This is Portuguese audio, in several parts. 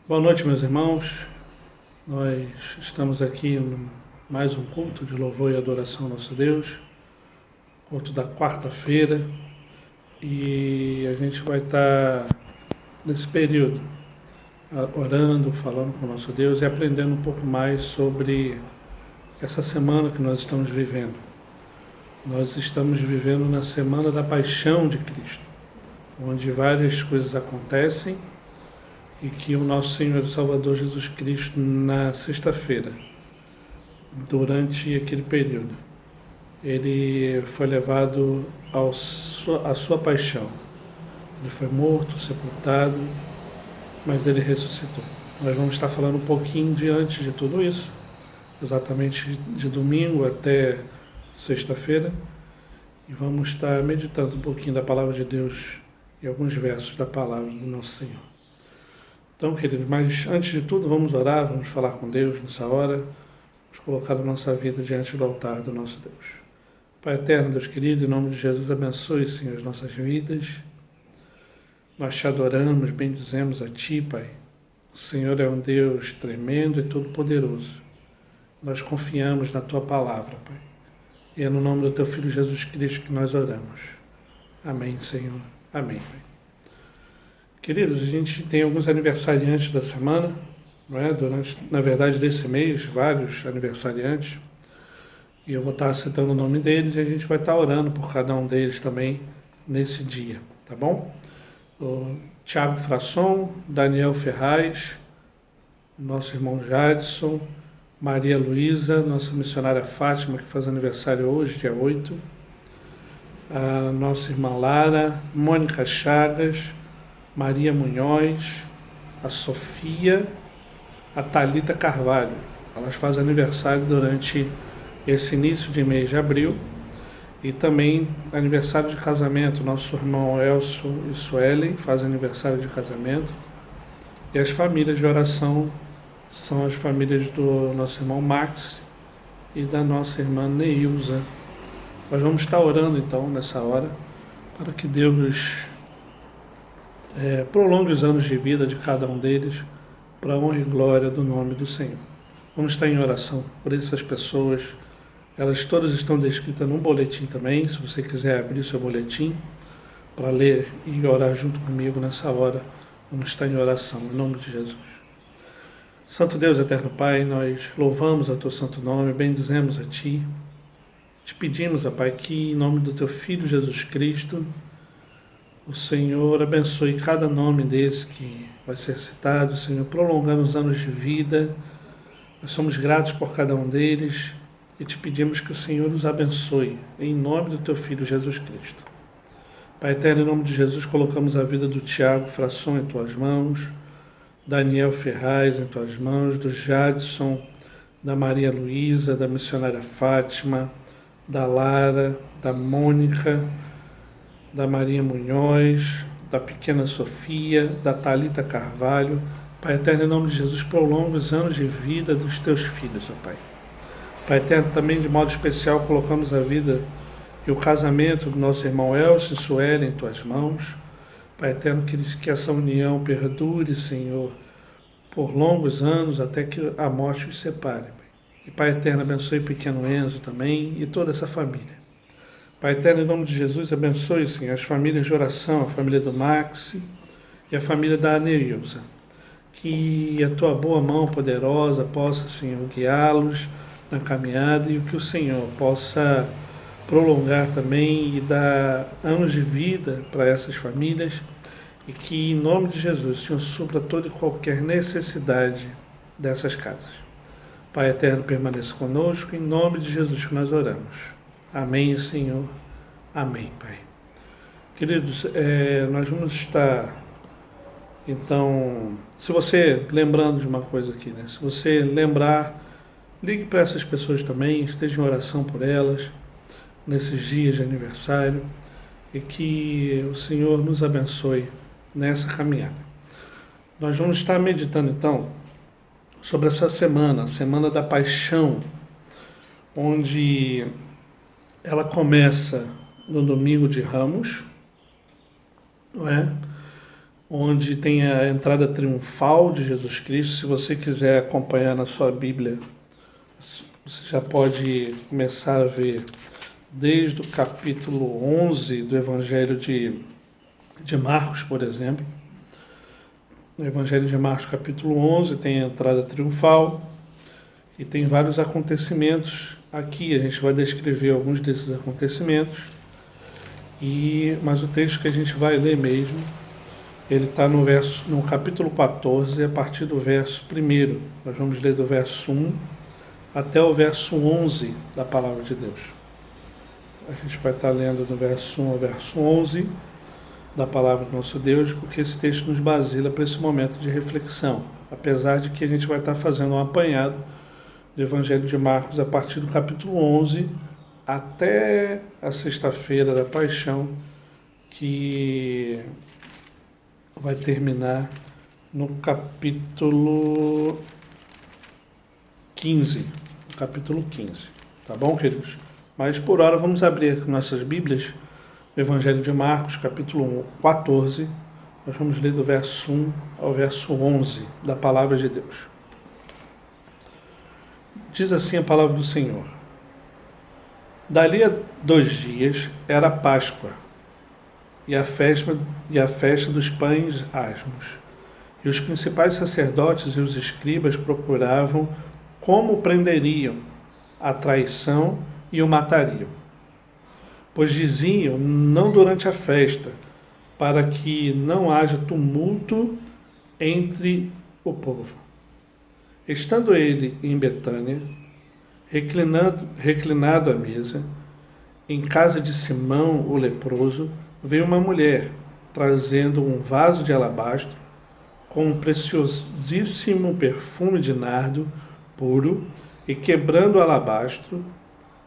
Boa noite, meus irmãos. Nós estamos aqui em mais um culto de louvor e adoração ao nosso Deus, culto da quarta-feira, e a gente vai estar nesse período orando, falando com o nosso Deus e aprendendo um pouco mais sobre essa semana que nós estamos vivendo. Nós estamos vivendo na Semana da Paixão de Cristo, onde várias coisas acontecem e que o nosso Senhor e Salvador Jesus Cristo, na sexta-feira, durante aquele período, ele foi levado à sua paixão. Ele foi morto, sepultado, mas ele ressuscitou. Nós vamos estar falando um pouquinho diante de tudo isso, exatamente de domingo até sexta-feira, e vamos estar meditando um pouquinho da palavra de Deus e alguns versos da palavra do nosso Senhor. Então, queridos, mas antes de tudo, vamos orar, vamos falar com Deus nessa hora, vamos colocar a nossa vida diante do altar do nosso Deus. Pai eterno, Deus querido, em nome de Jesus, abençoe, Senhor, as nossas vidas. Nós te adoramos, bendizemos a Ti, Pai. O Senhor é um Deus tremendo e todo-poderoso. Nós confiamos na Tua palavra, Pai. E é no nome do Teu Filho Jesus Cristo que nós oramos. Amém, Senhor. Amém, Pai. Queridos, a gente tem alguns aniversariantes da semana, não é? Na verdade, desse mês, vários aniversariantes. E eu vou estar citando o nome deles e a gente vai estar orando por cada um deles também nesse dia, tá bom? O Tiago Frasson, Daniel Ferraz, nosso irmão Jadson, Maria Luísa, nossa missionária Fátima, que faz aniversário hoje, dia 8, a nossa irmã Lara, Mônica Chagas, Maria Munhoz, a Sofia, a Thalita Carvalho. Elas fazem aniversário durante esse início de mês de abril. E também aniversário de casamento. Nosso irmão Elcio e Suelen fazem aniversário de casamento. E as famílias de oração são as famílias do nosso irmão Max e da nossa irmã Neilza. Nós vamos estar orando então nessa hora para que Deus prolongue os anos de vida de cada um deles para a honra e glória do nome do Senhor. Vamos estar em oração por essas pessoas. Elas todas estão descritas num boletim também, se você quiser abrir o seu boletim para ler e orar junto comigo nessa hora. Vamos estar em oração, em nome de Jesus. Santo Deus, eterno Pai, nós louvamos a Teu santo nome, bendizemos a Ti. Te pedimos, ó Pai, que em nome do Teu Filho Jesus Cristo, o Senhor abençoe cada nome desse que vai ser citado, Senhor, prolongando os anos de vida. Nós somos gratos por cada um deles e te pedimos que o Senhor os abençoe, em nome do Teu Filho Jesus Cristo. Pai eterno, em nome de Jesus, colocamos a vida do Tiago Frasson em Tuas mãos, Daniel Ferraz em Tuas mãos, do Jadson, da Maria Luísa, da missionária Fátima, da Lara, da Mônica, da Maria Munhoz, da pequena Sofia, da Thalita Carvalho. Pai eterno, em nome de Jesus, prolonga os anos de vida dos Teus filhos, ó Pai. Pai eterno, também de modo especial colocamos a vida e o casamento do nosso irmão Elcio e Suelen em Tuas mãos. Pai eterno, que essa união perdure, Senhor, por longos anos até que a morte os separe. Pai. E Pai eterno, abençoe o pequeno Enzo também e toda essa família. Pai eterno, em nome de Jesus, abençoe, Senhor, as famílias de oração, a família do Maxi e a família da Aneilza. Que a Tua boa mão poderosa possa, Senhor, guiá-los na caminhada e que o Senhor possa prolongar também e dar anos de vida para essas famílias e que, em nome de Jesus, o Senhor supra toda e qualquer necessidade dessas casas. Pai eterno, permaneça conosco, em nome de Jesus que nós oramos. Amém, Senhor. Amém, Pai. Queridos, nós vamos estar, então, se você, lembrando de uma coisa aqui, né? Se você lembrar, ligue para essas pessoas também, esteja em oração por elas, nesses dias de aniversário, e que o Senhor nos abençoe nessa caminhada. Nós vamos estar meditando, então, sobre essa semana, a Semana da Paixão, onde ela começa no domingo de Ramos, não é? onde tem a entrada triunfal de Jesus Cristo. Se você quiser acompanhar na sua Bíblia, você já pode começar a ver desde o capítulo 11 do Evangelho de Marcos, por exemplo. No Evangelho de Marcos, capítulo 11, tem a entrada triunfal e tem vários acontecimentos. Aqui a gente vai descrever alguns desses acontecimentos, mas o texto que a gente vai ler mesmo, ele está no capítulo 14, a partir do verso 1. Nós vamos ler do verso 1 até o verso 11 da Palavra de Deus. A gente vai estar lendo do verso 1 ao verso 11 da Palavra do nosso Deus, porque esse texto nos basila para esse momento de reflexão, apesar de que a gente vai estar fazendo um apanhado do Evangelho de Marcos a partir do capítulo 11 até a sexta-feira da Paixão, que vai terminar no capítulo 15. Tá bom, queridos? Mas por hora vamos abrir aqui nossas Bíblias, o Evangelho de Marcos, capítulo 14. Nós vamos ler do verso 1 ao verso 11 da Palavra de Deus. Diz assim a Palavra do Senhor: Dali a 2 dias era a Páscoa e a festa dos pães asmos. E os principais sacerdotes e os escribas procuravam como prenderiam a traição e o matariam. Pois diziam, não durante a festa, para que não haja tumulto entre o povo. Estando ele em Betânia, reclinado à mesa, em casa de Simão o leproso, veio uma mulher, trazendo um vaso de alabastro, com um preciosíssimo perfume de nardo puro, e quebrando o alabastro,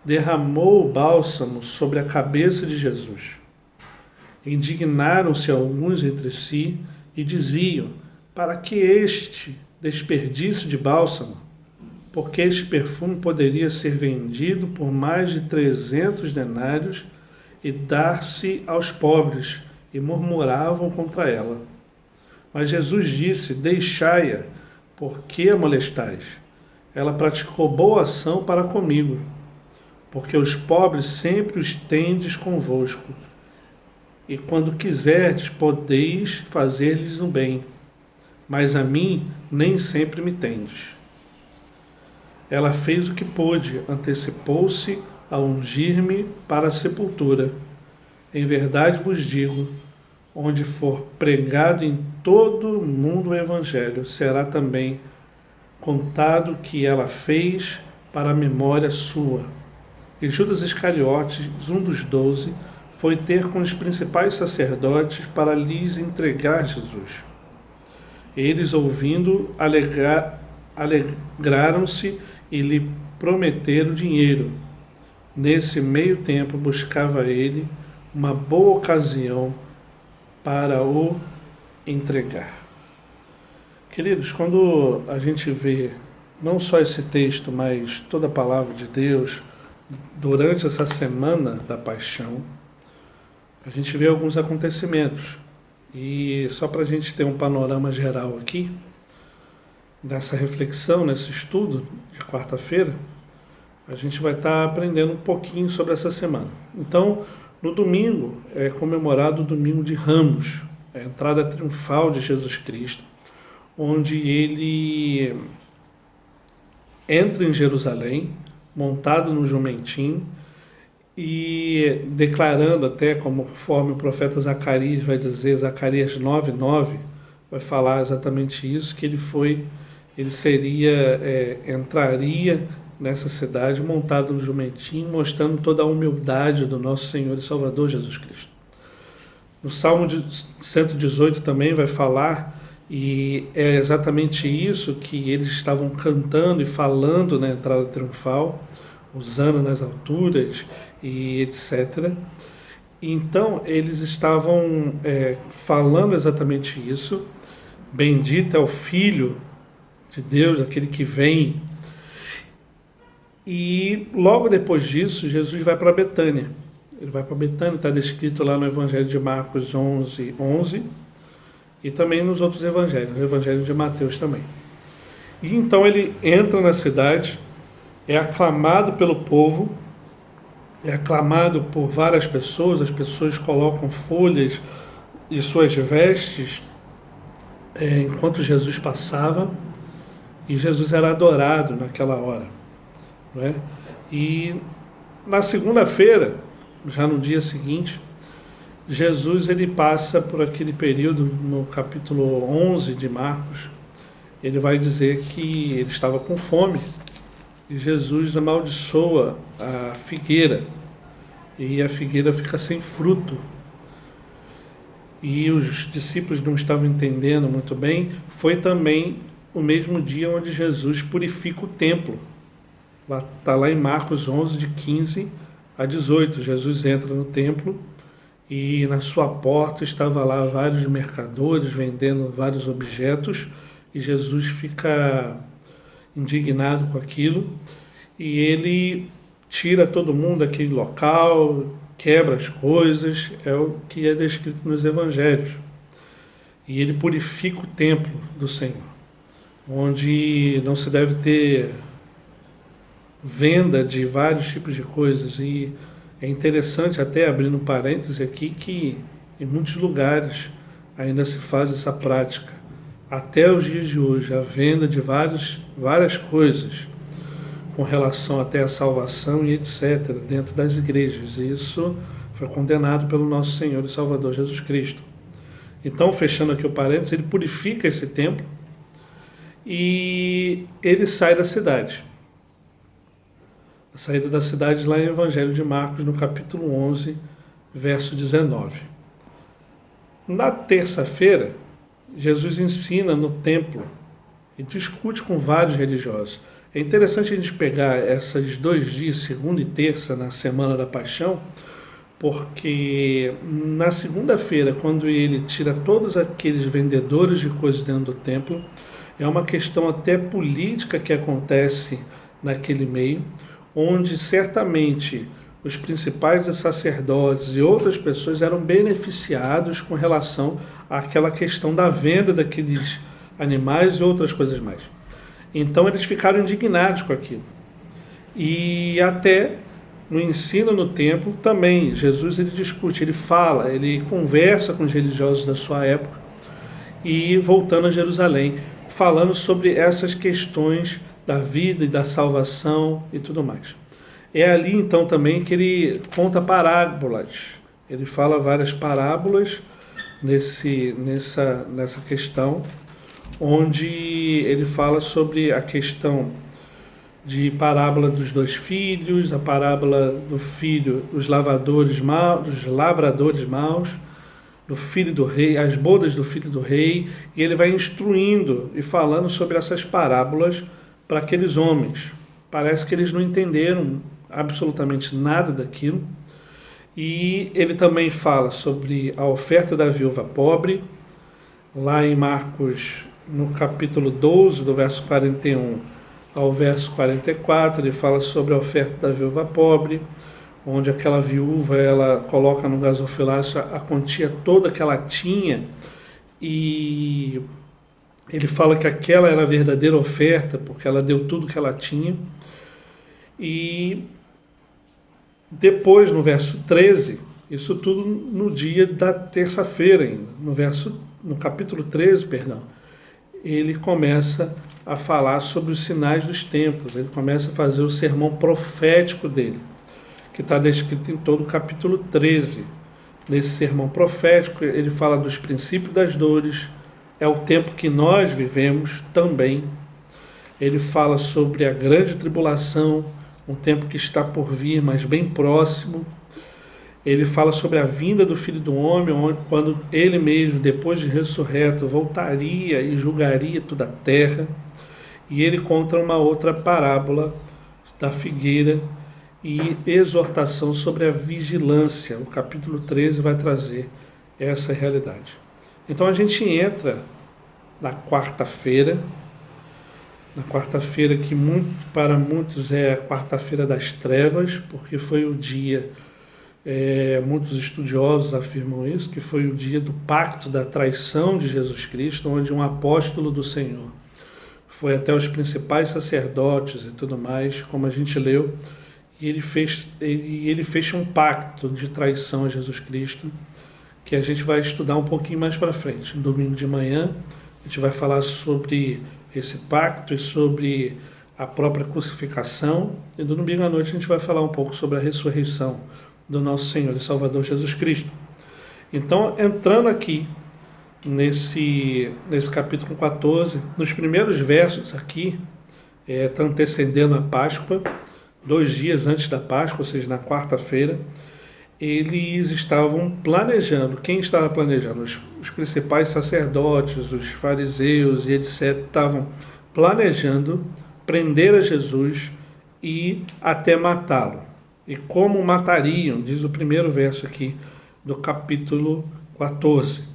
derramou o bálsamo sobre a cabeça de Jesus. Indignaram-se alguns entre si e diziam, para que este desperdício de bálsamo? Porque este perfume poderia ser vendido por mais de 300 denários e dar-se aos pobres, e murmuravam contra ela. Mas Jesus disse, deixai-a, por que a molestais? Ela praticou boa ação para comigo, porque os pobres sempre os tendes convosco, e quando quiserdes podeis fazer-lhes o bem, mas a mim nem sempre me tendes. Ela fez o que pôde, antecipou-se a ungir-me para a sepultura. Em verdade vos digo, onde for pregado em todo o mundo o Evangelho, será também contado que ela fez para a memória sua. E Judas Iscariotes, um dos 12, foi ter com os principais sacerdotes para lhes entregar Jesus. Eles, ouvindo, alegraram-se e lhe prometeram dinheiro. Nesse meio tempo buscava ele uma boa ocasião para o entregar. Queridos, quando a gente vê não só esse texto, mas toda a palavra de Deus, durante essa semana da Paixão, a gente vê alguns acontecimentos. E só para a gente ter um panorama geral aqui, nessa reflexão, nesse estudo de quarta-feira, a gente vai estar aprendendo um pouquinho sobre essa semana. Então, no domingo é comemorado o Domingo de Ramos, a entrada triunfal de Jesus Cristo, onde ele entra em Jerusalém, montado no jumentinho, e declarando até, conforme o profeta Zacarias vai dizer, Zacarias 9:9, vai falar exatamente isso, que entraria nessa cidade montado no jumentinho, mostrando toda a humildade do nosso Senhor e Salvador Jesus Cristo. No Salmo 118 também vai falar, e é exatamente isso que eles estavam cantando e falando na entrada triunfal, usando nas alturas e etc. Então eles estavam falando exatamente isso. Bendito é o Filho de Deus, aquele que vem. E logo depois disso, Jesus vai para Betânia. Ele vai para Betânia, está descrito lá no Evangelho de Marcos 11:11. e também nos outros evangelhos, no evangelho de Mateus também. E então ele entra na cidade, é aclamado pelo povo, é aclamado por várias pessoas, as pessoas colocam folhas e suas vestes enquanto Jesus passava, e Jesus era adorado naquela hora, não é? E na segunda-feira, já no dia seguinte, Jesus ele passa por aquele período, no capítulo 11 de Marcos, ele vai dizer que ele estava com fome, e Jesus amaldiçoa a figueira, e a figueira fica sem fruto. E os discípulos não estavam entendendo muito bem. Foi também o mesmo dia onde Jesus purifica o templo. Está lá em Marcos 11, de 15 a 18. Jesus entra no templo e na sua porta estava lá vários mercadores vendendo vários objetos, e Jesus fica indignado com aquilo, e ele tira todo mundo daquele local, quebra as coisas, é o que é descrito nos evangelhos. E ele purifica o templo do Senhor, onde não se deve ter venda de vários tipos de coisas. E é interessante, até abrindo um parêntese aqui, que em muitos lugares ainda se faz essa prática, até os dias de hoje, a venda de várias coisas com relação até à salvação e etc., dentro das igrejas. E isso foi condenado pelo nosso Senhor e Salvador Jesus Cristo. Então, fechando aqui o parênteses, ele purifica esse templo e ele sai da cidade. A saída da cidade lá em Evangelho de Marcos, no capítulo 11, verso 19. Na terça-feira, Jesus ensina no templo e discute com vários religiosos. É interessante a gente pegar esses 2 dias, segunda e terça, na Semana da Paixão, porque na segunda-feira, quando ele tira todos aqueles vendedores de coisas dentro do templo, é uma questão até política que acontece naquele meio, onde certamente os principais sacerdotes e outras pessoas eram beneficiados com relação àquela questão da venda daqueles animais e outras coisas mais. Então eles ficaram indignados com aquilo. E até no ensino no templo também, Jesus ele discute, ele fala, ele conversa com os religiosos da sua época, e voltando a Jerusalém, falando sobre essas questões da vida e da salvação e tudo mais. É ali então também que ele conta parábolas. Ele fala várias parábolas nessa questão, onde ele fala sobre a questão de parábola dos 2 filhos, a parábola do filho dos lavradores maus, do filho do rei, as bodas do filho do rei, e ele vai instruindo e falando sobre essas parábolas para aqueles homens. Parece que eles não entenderam absolutamente nada daquilo. E ele também fala sobre a oferta da viúva pobre, lá em Marcos, no capítulo 12, do verso 41 ao verso 44, ele fala sobre a oferta da viúva pobre, onde aquela viúva ela coloca no gasofilácio a quantia toda que ela tinha, e ele fala que aquela era a verdadeira oferta, porque ela deu tudo que ela tinha. E depois, no verso 13, isso tudo no dia da terça-feira ainda, no capítulo 13, ele começa a falar sobre os sinais dos tempos, ele começa a fazer o sermão profético dele, que está descrito em todo o capítulo 13. Nesse sermão profético, ele fala dos princípios das dores, é o tempo que nós vivemos também. Ele fala sobre a grande tribulação, um tempo que está por vir, mas bem próximo. Ele fala sobre a vinda do Filho do Homem, quando ele mesmo, depois de ressurreto, voltaria e julgaria toda a terra. E ele conta uma outra parábola da figueira e exortação sobre a vigilância. O capítulo 13 vai trazer essa realidade. Então a gente entra na quarta-feira, que para muitos é a quarta-feira das trevas, porque foi o dia Muitos estudiosos afirmam isso, que foi o dia do pacto da traição de Jesus Cristo, onde um apóstolo do Senhor foi até os principais sacerdotes e tudo mais, como a gente leu, e ele fez um pacto de traição a Jesus Cristo, que a gente vai estudar um pouquinho mais para frente. No domingo de manhã, a gente vai falar sobre esse pacto e sobre a própria crucificação, e no domingo à noite a gente vai falar um pouco sobre a ressurreição do nosso Senhor e Salvador Jesus Cristo. Então, entrando aqui nesse capítulo 14, nos primeiros versos aqui, está antecedendo a Páscoa, 2 dias antes da Páscoa, ou seja, na quarta-feira, eles estavam planejando. Quem estava planejando? Os principais sacerdotes, os fariseus e etc. estavam planejando prender a Jesus e até matá-lo. E como matariam, diz o primeiro verso aqui do capítulo 14.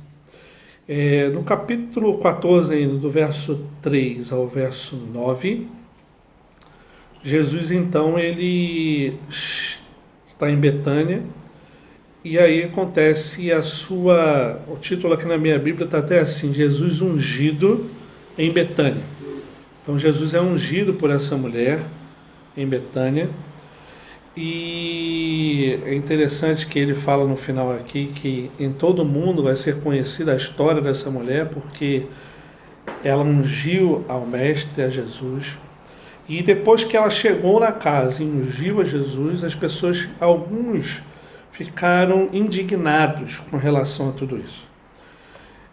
No capítulo 14, ainda, do verso 3 ao verso 9, Jesus então ele está em Betânia, e aí acontece o título aqui na minha Bíblia está até assim: Jesus ungido em Betânia. Então Jesus é ungido por essa mulher em Betânia. E é interessante que ele fala no final aqui que em todo mundo vai ser conhecida a história dessa mulher, porque ela ungiu ao Mestre, a Jesus. E depois que ela chegou na casa e ungiu a Jesus, as pessoas, alguns, ficaram indignados com relação a tudo isso.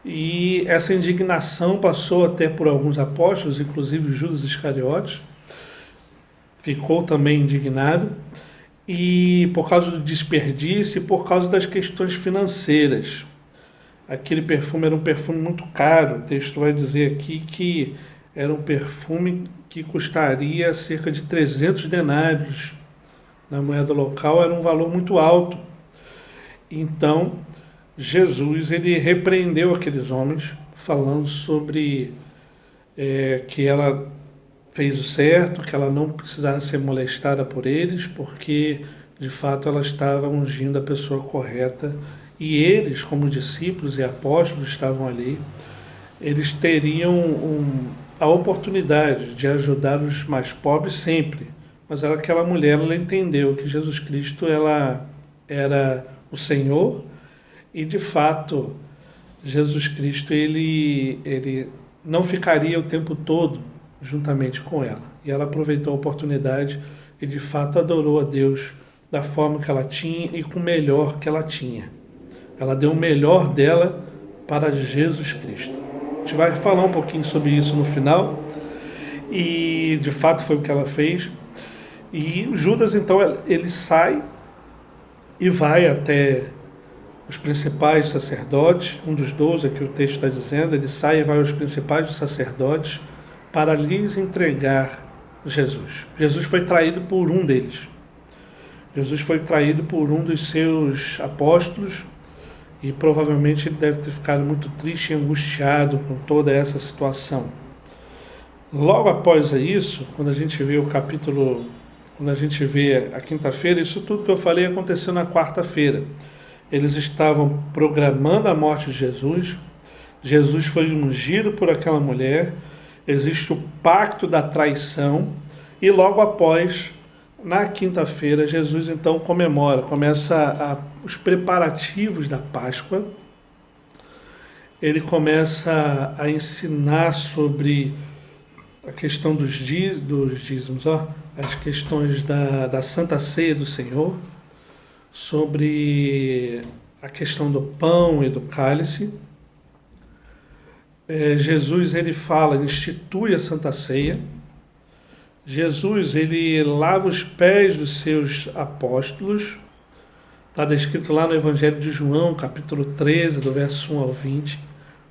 E essa indignação passou até por alguns apóstolos, inclusive Judas Iscariotes, ficou também indignado, e por causa do desperdício e por causa das questões financeiras. Aquele perfume era um perfume muito caro. O texto vai dizer aqui que era um perfume que custaria cerca de 300 denários. Na moeda local era um valor muito alto. Então, Jesus ele repreendeu aqueles homens, falando sobre que ela fez o certo, que ela não precisava ser molestada por eles, porque de fato ela estava ungindo a pessoa correta, e eles, como discípulos e apóstolos, estavam ali. Eles teriam a oportunidade de ajudar os mais pobres sempre, mas aquela mulher, ela entendeu que Jesus Cristo ela era o Senhor, e de fato Jesus Cristo ele não ficaria o tempo todo juntamente com ela. E ela aproveitou a oportunidade e de fato adorou a Deus da forma que ela tinha e com o melhor que ela tinha. Ela deu o melhor dela para Jesus Cristo. A gente vai falar um pouquinho sobre isso no final, e de fato foi o que ela fez. E Judas então ele sai e vai até os principais sacerdotes, um dos 12 aqui o texto está dizendo, ele sai e vai aos principais sacerdotes para lhes entregar Jesus. Jesus foi traído por um deles. Jesus foi traído por um dos seus apóstolos, e provavelmente ele deve ter ficado muito triste e angustiado com toda essa situação. Logo após isso, quando a gente vê a quinta-feira, isso tudo que eu falei aconteceu na quarta-feira. Eles estavam programando a morte de Jesus. Jesus foi ungido por aquela mulher. Existe o pacto da traição, e logo após, na quinta-feira, Jesus então começa os preparativos da Páscoa. Ele começa a ensinar sobre a questão dos dízimos, as questões da Santa Ceia do Senhor, sobre a questão do pão e do cálice. Jesus ele institui a Santa Ceia. Jesus ele lava os pés dos seus apóstolos. Está descrito lá no Evangelho de João, capítulo 13, do verso 1 ao 20,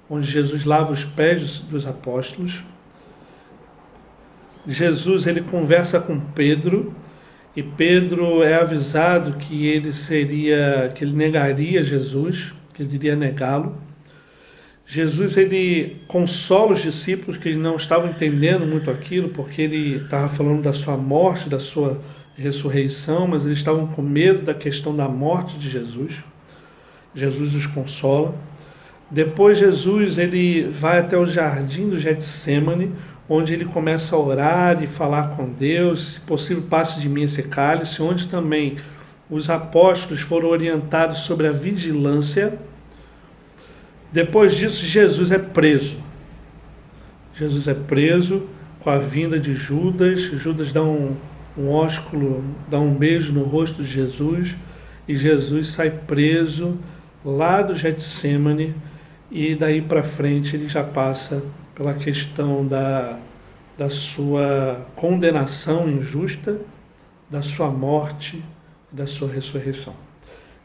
onde Jesus lava os pés dos apóstolos. Jesus ele conversa com Pedro, e Pedro é avisado que ele negaria Jesus, que ele iria negá-lo. Jesus ele consola os discípulos que não estavam entendendo muito aquilo, porque ele estava falando da sua morte, da sua ressurreição, mas eles estavam com medo da questão da morte de Jesus. Jesus os consola. Depois Jesus ele vai até o jardim do Getsêmani, onde ele começa a orar e falar com Deus, se possível passe de mim esse cálice, onde também os apóstolos foram orientados sobre a vigilância. Depois disso, Jesus é preso. Jesus é preso com a vinda de Judas. Judas dá um ósculo, dá um beijo no rosto de Jesus, e Jesus sai preso lá do Getsêmani, e daí para frente ele já passa pela questão da sua condenação injusta, da sua morte, da sua ressurreição.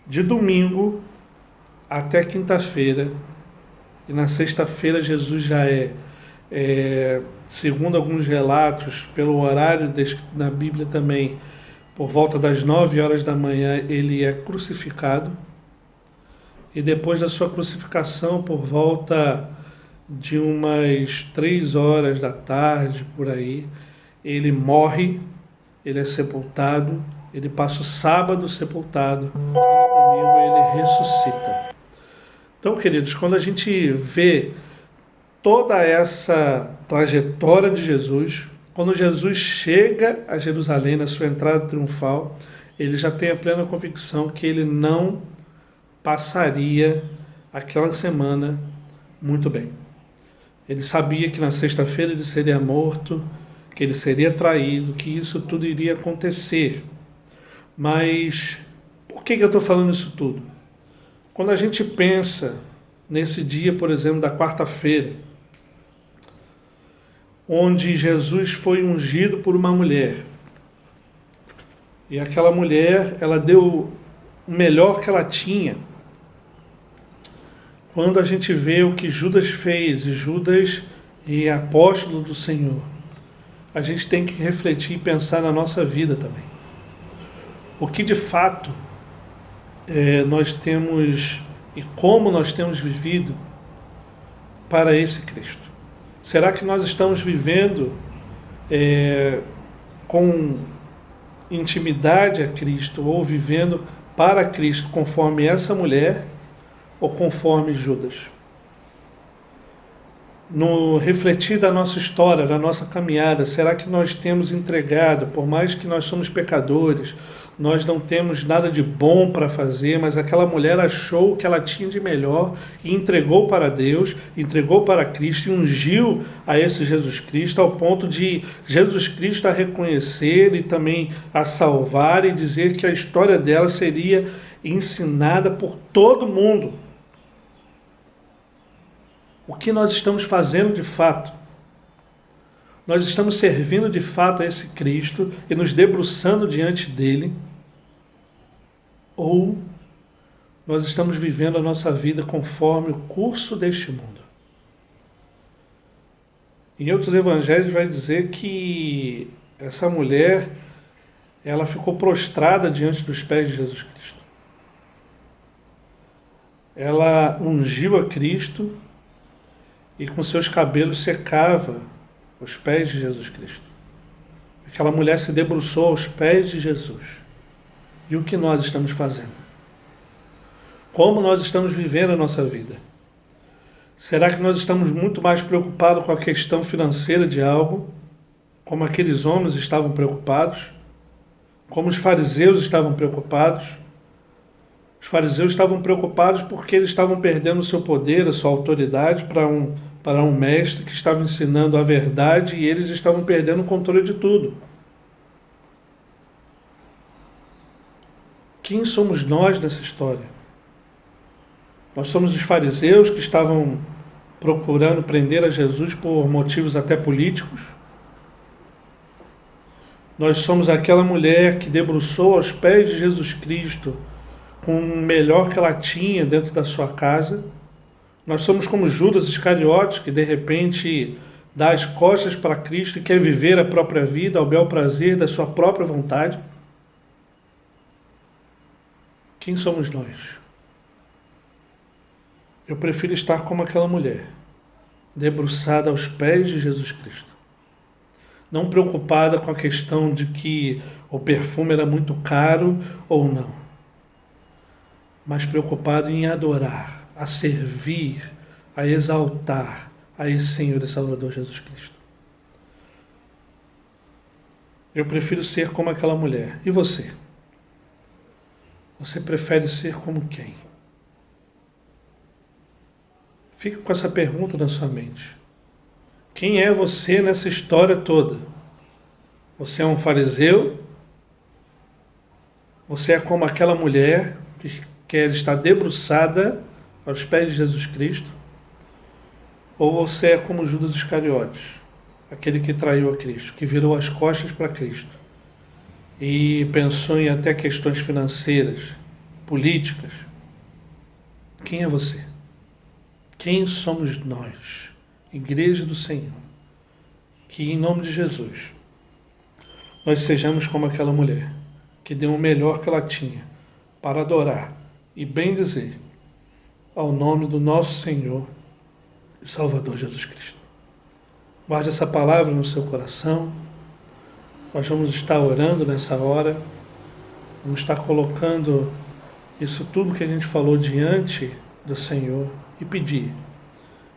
De domingo até quinta-feira, e na sexta-feira Jesus já segundo alguns relatos, pelo horário na Bíblia também, por volta das 9 horas da manhã, ele é crucificado. E depois da sua crucificação, por volta de umas 3 horas da tarde, por aí, ele morre, ele é sepultado, ele passa o sábado sepultado, e no domingo ele ressuscita. Então, queridos, quando a gente vê toda essa trajetória de Jesus, quando Jesus chega a Jerusalém na sua entrada triunfal, ele já tem a plena convicção que ele não passaria aquela semana muito bem. Ele sabia que na sexta-feira ele seria morto, que ele seria traído, que isso tudo iria acontecer. Mas por que eu estou falando isso tudo? Quando a gente pensa nesse dia, por exemplo, da quarta-feira, onde Jesus foi ungido por uma mulher, e aquela mulher, ela deu o melhor que ela tinha. Quando a gente vê o que Judas fez, e Judas é apóstolo do Senhor, a gente tem que refletir e pensar na nossa vida também. O que de fato nós temos e como nós temos vivido para esse Cristo. Será que nós estamos vivendo com intimidade a Cristo, ou vivendo para Cristo conforme essa mulher, ou conforme Judas? No refletir da nossa história, da nossa caminhada, será que nós temos entregado, por mais que nós somos pecadores, nós não temos nada de bom para fazer, mas aquela mulher achou o que ela tinha de melhor e entregou para Deus, entregou para Cristo e ungiu a esse Jesus Cristo, ao ponto de Jesus Cristo a reconhecer e também a salvar, e dizer que a história dela seria ensinada por todo mundo. O que nós estamos fazendo de fato? Nós estamos servindo de fato a esse Cristo e nos debruçando diante dele? Ou nós estamos vivendo a nossa vida conforme o curso deste mundo? Em outros evangelhos vai dizer que essa mulher, ela ficou prostrada diante dos pés de Jesus Cristo. Ela ungiu a Cristo e com seus cabelos secava os pés de Jesus Cristo. Aquela mulher se debruçou aos pés de Jesus. E o que nós estamos fazendo? Como nós estamos vivendo a nossa vida? Será que nós estamos muito mais preocupados com a questão financeira de algo, como aqueles homens estavam preocupados, como os fariseus estavam preocupados? Os fariseus estavam preocupados porque eles estavam perdendo o seu poder, a sua autoridade para um mestre que estava ensinando a verdade, e eles estavam perdendo o controle de tudo. Quem somos nós nessa história? Nós somos os fariseus que estavam procurando prender a Jesus por motivos até políticos? Nós somos aquela mulher que debruçou aos pés de Jesus Cristo com o melhor que ela tinha dentro da sua casa? Nós somos como Judas Iscariotes, que de repente dá as costas para Cristo e quer viver a própria vida ao bel prazer da sua própria vontade? Quem somos nós? Eu prefiro estar como aquela mulher, debruçada aos pés de Jesus Cristo. Não preocupada com a questão de que o perfume era muito caro ou não, mas preocupado em adorar, a servir, a exaltar a esse Senhor e Salvador Jesus Cristo. Eu prefiro ser como aquela mulher. E você? Você prefere ser como quem? Fique com essa pergunta na sua mente. Quem é você nessa história toda? Você é um fariseu? Você é como aquela mulher que quer estar debruçada aos pés de Jesus Cristo? Ou você é como Judas Iscariotes, aquele que traiu a Cristo, que virou as costas para Cristo e pensou em até questões financeiras, políticas? Quem é você? Quem somos nós, Igreja do Senhor? Que em nome de Jesus nós sejamos como aquela mulher que deu o melhor que ela tinha para adorar e bendizer ao nome do nosso Senhor e Salvador Jesus Cristo. Guarde essa palavra no seu coração. Nós vamos estar orando nessa hora, vamos estar colocando isso tudo que a gente falou diante do Senhor e pedir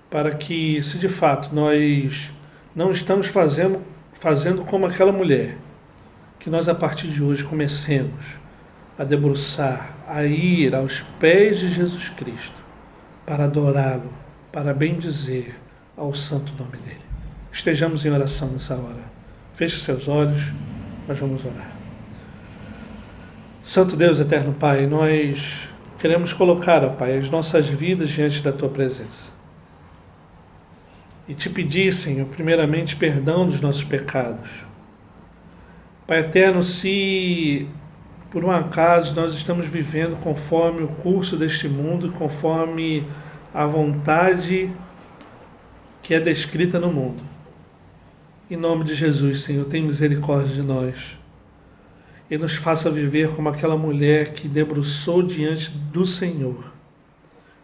para que, se de fato nós não estamos fazendo como aquela mulher, que nós a partir de hoje comecemos a debruçar, a ir aos pés de Jesus Cristo para adorá-lo, para bendizer ao santo nome dele. Estejamos em oração nessa hora. Feche seus olhos, nós vamos orar. Santo Deus, eterno Pai, nós queremos colocar, ó Pai, as nossas vidas diante da Tua presença. E Te pedir, Senhor, primeiramente, perdão dos nossos pecados. Pai eterno, se por um acaso nós estamos vivendo conforme o curso deste mundo, conforme a vontade que é descrita no mundo, em nome de Jesus, Senhor, tem misericórdia de nós e nos faça viver como aquela mulher que debruçou diante do Senhor,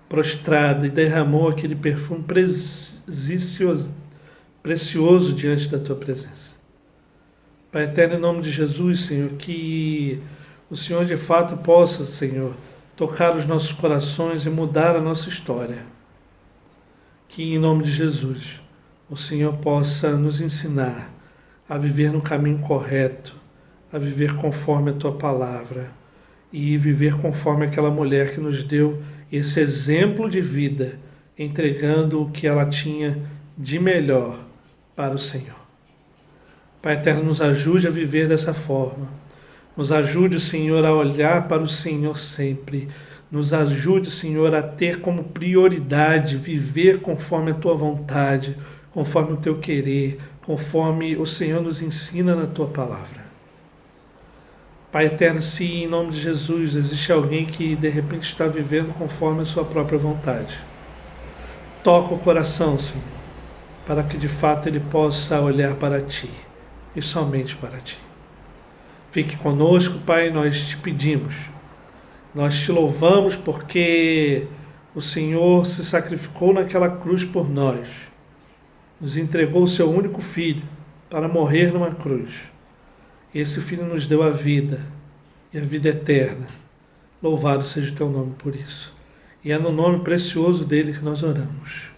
prostrada, e derramou aquele perfume precioso diante da Tua presença. Pai eterno, em nome de Jesus, Senhor, que o Senhor de fato possa, Senhor, tocar os nossos corações e mudar a nossa história. Que em nome de Jesus o Senhor possa nos ensinar a viver no caminho correto, a viver conforme a Tua palavra e viver conforme aquela mulher que nos deu esse exemplo de vida, entregando o que ela tinha de melhor para o Senhor. Pai eterno, nos ajude a viver dessa forma. Nos ajude, Senhor, a olhar para o Senhor sempre. Nos ajude, Senhor, a ter como prioridade viver conforme a Tua vontade, conforme o Teu querer, conforme o Senhor nos ensina na Tua palavra. Pai eterno, se em nome de Jesus existe alguém que de repente está vivendo conforme a sua própria vontade, toca o coração, Senhor, para que de fato ele possa olhar para Ti e somente para Ti. Fique conosco, Pai, nós Te pedimos. Nós Te louvamos porque o Senhor se sacrificou naquela cruz por nós. Nos entregou o Seu único Filho para morrer numa cruz. Esse Filho nos deu a vida e a vida eterna. Louvado seja o Teu nome por isso. E é no nome precioso dEle que nós oramos.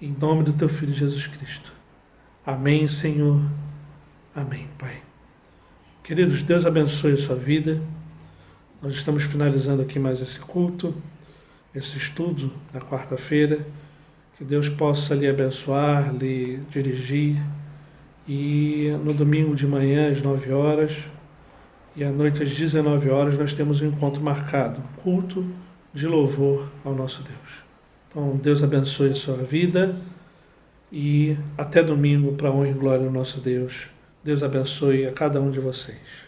Em nome do Teu Filho Jesus Cristo. Amém, Senhor. Amém, Pai. Queridos, Deus abençoe a sua vida. Nós estamos finalizando aqui mais esse culto, esse estudo na quarta-feira. Que Deus possa lhe abençoar, lhe dirigir. E no domingo de manhã, às 9 horas, e à noite, às 19 horas, nós temos um encontro marcado, um culto de louvor ao nosso Deus. Então, Deus abençoe a sua vida e até domingo, para a honra e glória do nosso Deus. Deus abençoe a cada um de vocês.